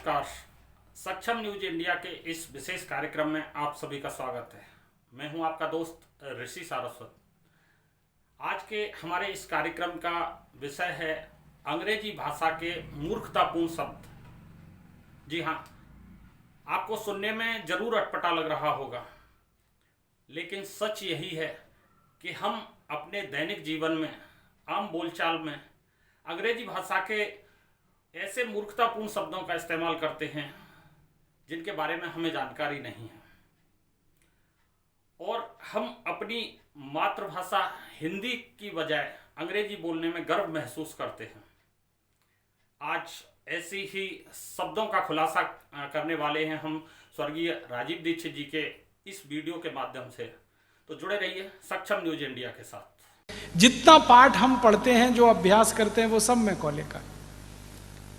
नमस्कार। सक्षम news India के इस विशेष कार्यक्रम में आप सभी का स्वागत है। मैं हूं आपका दोस्त ऋषि सारस्वत। आज के हमारे इस कार्यक्रम का विषय है अंग्रेजी भाषा के मूर्खतापूर्ण शब्द। जी हाँ, आपको सुनने में जरूर अटपटा लग रहा होगा, लेकिन सच यही है कि हम अपने दैनिक जीवन में, आम बोलचाल में अंग्रेजी भाषा के ऐसे मूर्खतापूर्ण शब्दों का इस्तेमाल करते हैं जिनके बारे में हमें जानकारी नहीं है, और हम अपनी मातृभाषा हिंदी की बजाय अंग्रेजी बोलने में गर्व महसूस करते हैं। आज ऐसी ही शब्दों का खुलासा करने वाले हैं हम स्वर्गीय राजीव दीक्षित जी के इस वीडियो के माध्यम से। तो जुड़े रहिए सक्षम न्यूज इंडिया के साथ। जितना पाठ हम पढ़ते हैं, जो अभ्यास करते हैं, वो सब मैकॉले का।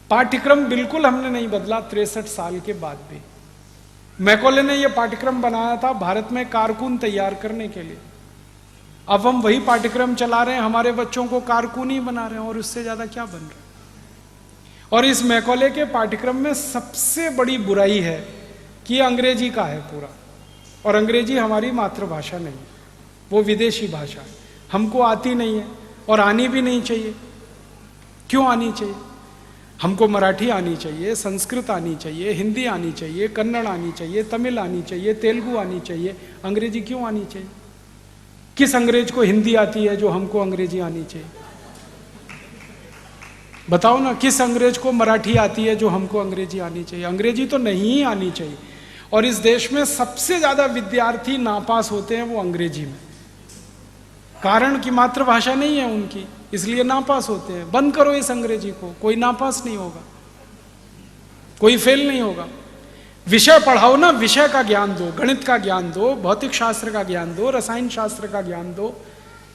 पाठ्यक्रम बिल्कुल हमने नहीं बदला 63 साल के बाद भी। मैकॉले ने यह पाठ्यक्रम बनाया था भारत में कारकुन तैयार करने के लिए। अब हम वही पाठ्यक्रम चला रहे हैं, हमारे बच्चों को कारकुन ही बना रहे हैं, और उससे ज्यादा क्या बन रहा है। और इस मैकॉले के पाठ्यक्रम में सबसे बड़ी बुराई है कि अंग्रेजी का है पूरा, और अंग्रेजी हमारी मातृभाषा नहीं है, वो विदेशी भाषा है, हमको आती नहीं है और आनी भी नहीं चाहिए। क्यों आनी चाहिए? हमको मराठी आनी चाहिए, संस्कृत आनी चाहिए, हिंदी आनी चाहिए, कन्नड़ आनी चाहिए, तमिल आनी चाहिए, तेलुगु आनी चाहिए। अंग्रेजी क्यों आनी चाहिए? किस अंग्रेज को हिंदी आती है जो हमको अंग्रेजी आनी चाहिए? बताओ ना, किस अंग्रेज को मराठी आती है जो हमको अंग्रेजी आनी चाहिए? अंग्रेजी तो नहीं आनी चाहिए। और इस देश में सबसे ज्यादा विद्यार्थी नापास होते हैं वो अंग्रेजी में, कारण कि मातृभाषा नहीं है उनकी, इसलिए नापास होते हैं। बंद करो इस अंग्रेजी को, कोई नापास नहीं होगा, कोई फेल नहीं होगा। विषय पढ़ाओ ना, विषय का ज्ञान दो, गणित का ज्ञान दो, भौतिक शास्त्र का ज्ञान दो, रसायन शास्त्र का ज्ञान दो,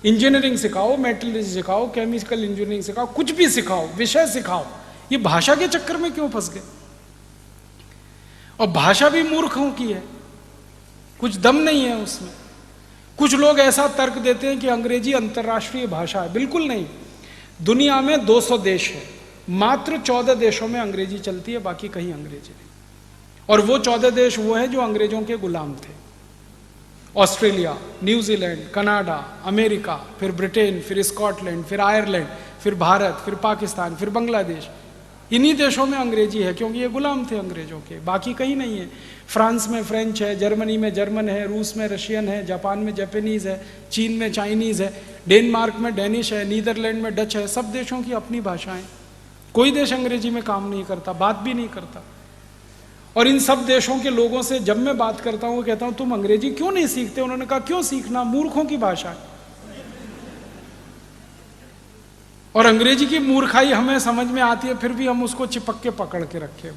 इंजीनियरिंग सिखाओ, मेटलर्जी सिखाओ, केमिकल इंजीनियरिंग सिखाओ, कुछ भी सिखाओ, विषय सिखाओ। ये भाषा के चक्कर में क्यों फंस गए? और भाषा भी मूर्खों की है, कुछ दम नहीं है उसमें। कुछ लोग ऐसा तर्क देते हैं कि अंग्रेजी अंतर्राष्ट्रीय भाषा है। बिल्कुल नहीं। दुनिया में 200 देश है, मात्र 14 देशों में अंग्रेजी चलती है, बाकी कहीं अंग्रेजी नहीं। और वो 14 देश वो हैं जो अंग्रेजों के गुलाम थे। ऑस्ट्रेलिया, न्यूजीलैंड, कनाडा, अमेरिका, फिर ब्रिटेन, फिर स्कॉटलैंड, फिर आयरलैंड, फिर भारत, फिर पाकिस्तान, फिर बांग्लादेश। इन्हीं देशों में अंग्रेजी है क्योंकि ये गुलाम थे अंग्रेजों के, बाकी कहीं नहीं है। फ्रांस में फ्रेंच है, जर्मनी में जर्मन है, रूस में रशियन है, जापान में जापानीज है, चीन में चाइनीज है, डेनमार्क में डेनिश है, नीदरलैंड में डच है। सब देशों की अपनी भाषाएं। कोई देश अंग्रेजी में काम नहीं करता, बात भी नहीं करता। और इन सब देशों के लोगों से जब मैं बात करता हूँ, कहता हूँ तुम अंग्रेजी क्यों नहीं सीखते? उन्होंने कहा क्यों सीखना, मूर्खों की भाषा है। और अंग्रेजी की मूर्खाई हमें समझ में आती है, फिर भी हम उसको चिपक के पकड़ के रखे।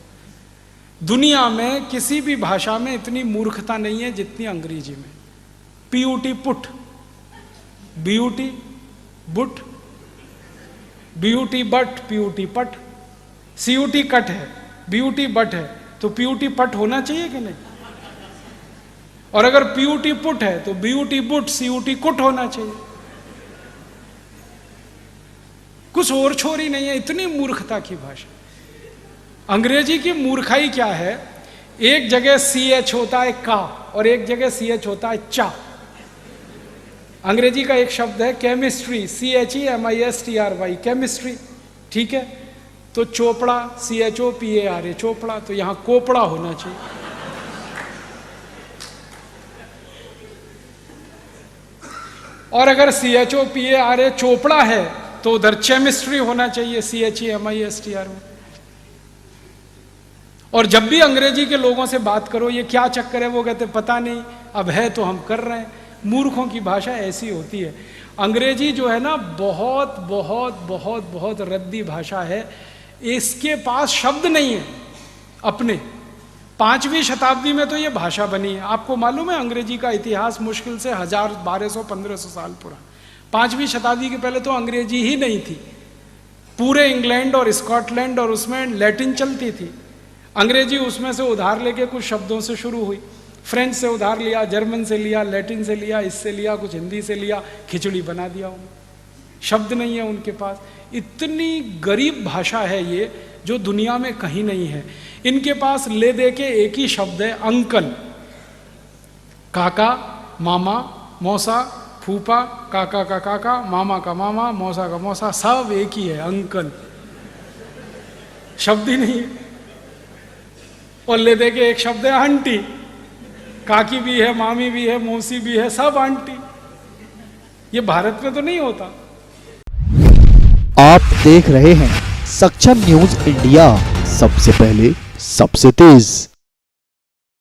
दुनिया में किसी भी भाषा में इतनी मूर्खता नहीं है जितनी अंग्रेजी में। PUT put, BUT boot, BUT but, PUT पट, सीयूटी कट है, बीयूटी बट है, तो पीयूटी पट होना चाहिए कि नहीं? और अगर पीयूटी पुट है तो बीयूटी बुट, सीयूटी कुट होना चाहिए। कुछ और छोरी नहीं है, इतनी मूर्खता की भाषा। अंग्रेजी की मूर्खाई क्या है? एक जगह CH होता है का, और एक जगह CH होता है चा। अंग्रेजी का एक शब्द है केमिस्ट्री, CHEMISTRY, केमिस्ट्री, ठीक है? तो चोपड़ा, CHOPARA, चोपड़ा, तो यहां कोपड़ा होना चाहिए। और अगर CHOPARA चोपड़ा है तो उधर केमिस्ट्री होना चाहिए, CHEMISTRY में। और जब भी अंग्रेजी के लोगों से बात करो ये क्या चक्कर है, वो कहते पता नहीं, अब है तो हम कर रहे हैं। मूर्खों की भाषा ऐसी होती है। अंग्रेजी जो है ना, बहुत बहुत बहुत बहुत रद्दी भाषा है। इसके पास शब्द नहीं है अपने। 5वीं शताब्दी में तो ये भाषा बनी है। आपको मालूम है अंग्रेजी का इतिहास मुश्किल से 1000, 1200, 1500 साल पुराना। 5वीं शताब्दी के पहले तो अंग्रेजी ही नहीं थी। पूरे इंग्लैंड और स्कॉटलैंड और उसमें लैटिन चलती थी। अंग्रेजी उसमें से उधार लेके कुछ शब्दों से शुरू हुई। फ्रेंच से उधार लिया, जर्मन से लिया, लैटिन से लिया, इससे लिया, कुछ हिंदी से लिया, खिचड़ी बना दिया उन्होंने। शब्द नहीं है उनके पास। इतनी गरीब भाषा है ये, जो दुनिया में कहीं नहीं है। इनके पास ले दे के एक ही शब्द है, अंकल। काका, मामा, मौसा, फूफा, काका का काका, मामा का मामा, मौसा का मौसा, सब एक ही है, अंकल। शब्द ही नहीं है। और ले दे के एक शब्द है आंटी। काकी भी है, मामी भी है, मौसी भी है, सब आंटी। ये भारत में तो नहीं होता। आप देख रहे हैं सक्षम न्यूज इंडिया, सबसे पहले सबसे तेज।